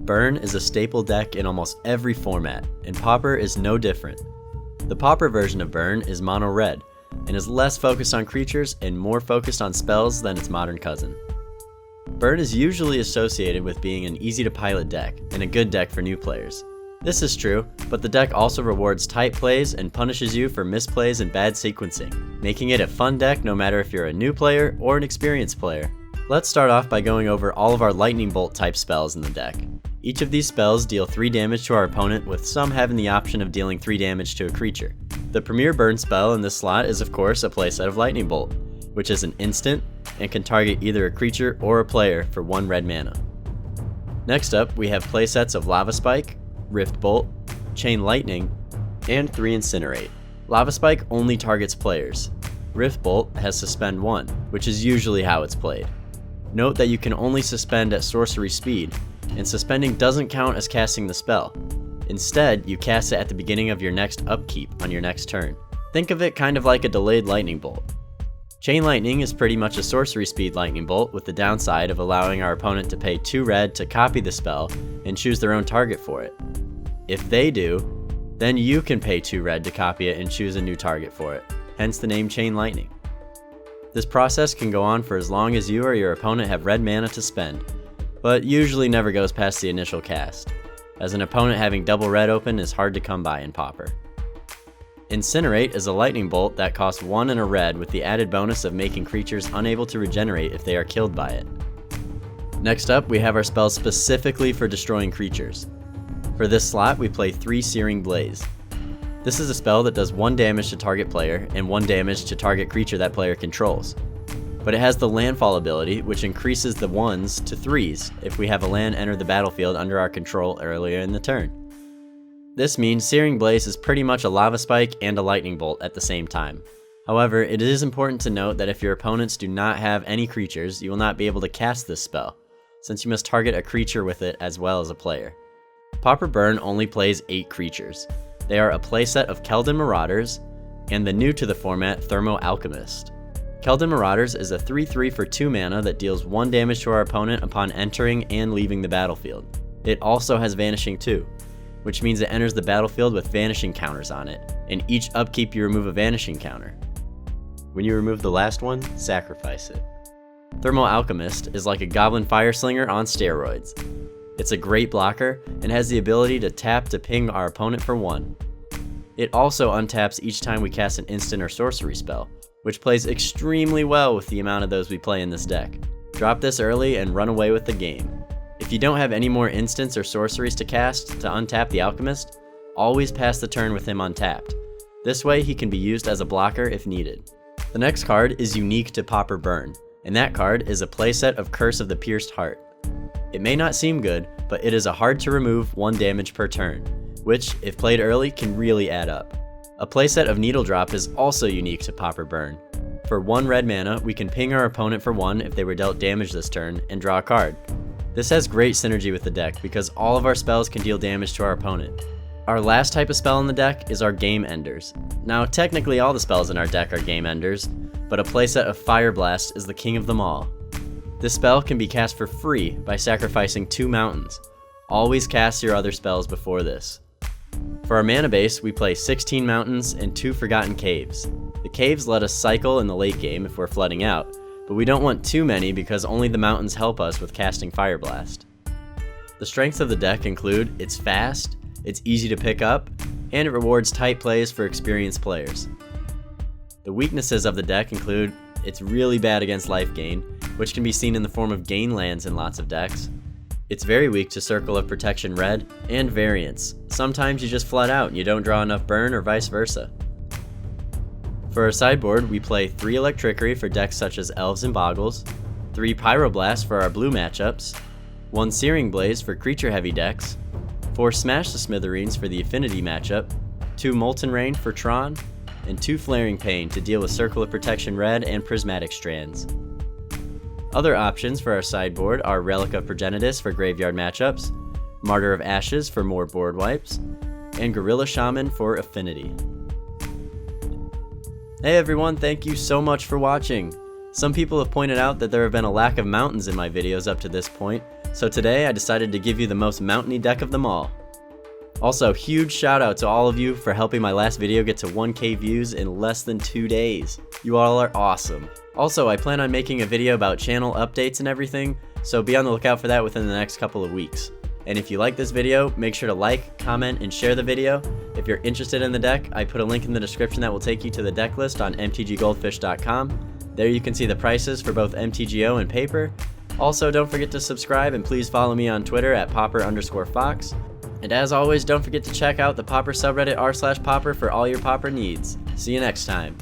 Burn is a staple deck in almost every format, and Pauper is no different. The Pauper version of Burn is mono red, and is less focused on creatures and more focused on spells than its modern cousin. Burn is usually associated with being an easy to pilot deck, and a good deck for new players. This is true, but the deck also rewards tight plays and punishes you for misplays and bad sequencing, making it a fun deck no matter if you're a new player or an experienced player. Let's start off by going over all of our lightning bolt type spells in the deck. Each of these spells deal 3 damage to our opponent, with some having the option of dealing 3 damage to a creature. The premier burn spell in this slot is of course a playset of Lightning Bolt, which is an instant and can target either a creature or a player for 1 red mana. Next up, we have playsets of Lava Spike, Rift Bolt, Chain Lightning, and 3 Incinerate. Lava Spike only targets players. Rift Bolt has Suspend 1, which is usually how it's played. Note that you can only suspend at sorcery speed, and suspending doesn't count as casting the spell. Instead, you cast it at the beginning of your next upkeep on your next turn. Think of it kind of like a delayed lightning bolt. Chain Lightning is pretty much a sorcery speed lightning bolt, with the downside of allowing our opponent to pay 2 red to copy the spell and choose their own target for it. If they do, then you can pay 2 red to copy it and choose a new target for it, hence the name Chain Lightning. This process can go on for as long as you or your opponent have red mana to spend, but usually never goes past the initial cast, as an opponent having double red open is hard to come by in Pauper. Incinerate is a lightning bolt that costs 1 and a red, with the added bonus of making creatures unable to regenerate if they are killed by it. Next up, we have our spells specifically for destroying creatures. For this slot, we play 3 Searing Blaze. This is a spell that does 1 damage to target player and 1 damage to target creature that player controls. But it has the landfall ability, which increases the 1s to 3s if we have a land enter the battlefield under our control earlier in the turn. This means Searing Blaze is pretty much a Lava Spike and a Lightning Bolt at the same time. However, it is important to note that if your opponents do not have any creatures, you will not be able to cast this spell, since you must target a creature with it as well as a player. Pauper Burn only plays 8 creatures. They are a playset of Kelvin Marauders, and the new to the format Thermo Alchemist. Kelvin Marauders is a 3/3 for 2 mana that deals 1 damage to our opponent upon entering and leaving the battlefield. It also has Vanishing 2, which means it enters the battlefield with vanishing counters on it, and each upkeep you remove a vanishing counter. When you remove the last one, sacrifice it. Thermo Alchemist is like a Goblin Fireslinger on steroids. It's a great blocker and has the ability to tap to ping our opponent for 1. It also untaps each time we cast an instant or sorcery spell, which plays extremely well with the amount of those we play in this deck. Drop this early and run away with the game. If you don't have any more instants or sorceries to cast to untap the Alchemist, always pass the turn with him untapped. This way he can be used as a blocker if needed. The next card is unique to Pauper Burn, and that card is a playset of Curse of the Pierced Heart. It may not seem good, but it is a hard to remove 1 damage per turn, which, if played early, can really add up. A playset of Needle Drop is also unique to Pauper Burn. For 1 red mana, we can ping our opponent for 1 if they were dealt damage this turn, and draw a card. This has great synergy with the deck because all of our spells can deal damage to our opponent. Our last type of spell in the deck is our Game Enders. Now, technically all the spells in our deck are Game Enders, but a playset of Fire Blast is the king of them all. This spell can be cast for free by sacrificing 2 mountains. Always cast your other spells before this. For our mana base, we play 16 mountains and 2 Forgotten Caves. The caves let us cycle in the late game if we're flooding out, but we don't want too many because only the mountains help us with casting Fire Blast. The strengths of the deck include it's fast, it's easy to pick up, and it rewards tight plays for experienced players. The weaknesses of the deck include it's really bad against life gain, which can be seen in the form of gain lands in lots of decks. It's very weak to Circle of Protection Red, and variance. Sometimes you just flood out and you don't draw enough burn, or vice versa. For our sideboard, we play 3 Electrickery for decks such as Elves and Boggles, 3 Pyroblast for our blue matchups, 1 Searing Blaze for creature-heavy decks, 4 Smash the Smithereens for the Affinity matchup, 2 Molten Rain for Tron, and 2 Flaring Pain to deal with Circle of Protection Red and Prismatic Strands. Other options for our sideboard are Relic of Progenitus for graveyard matchups, Martyr of Ashes for more board wipes, and Gorilla Shaman for Affinity. Hey everyone, thank you so much for watching! Some people have pointed out that there have been a lack of mountains in my videos up to this point, So today I decided to give you the most mountainy deck of them all. Also, huge shout out to all of you for helping my last video get to 1K views in less than 2 days. You all are awesome. Also, I plan on making a video about channel updates and everything, so be on the lookout for that within the next couple of weeks. And if you like this video, make sure to like, comment, and share the video. If you're interested in the deck, I put a link in the description that will take you to the deck list on mtggoldfish.com. There you can see the prices for both MTGO and Pauper. Also, don't forget to subscribe and please follow me on Twitter at Pauper_Fox. And as always, don't forget to check out the Pauper subreddit r/Pauper for all your Pauper needs. See you next time.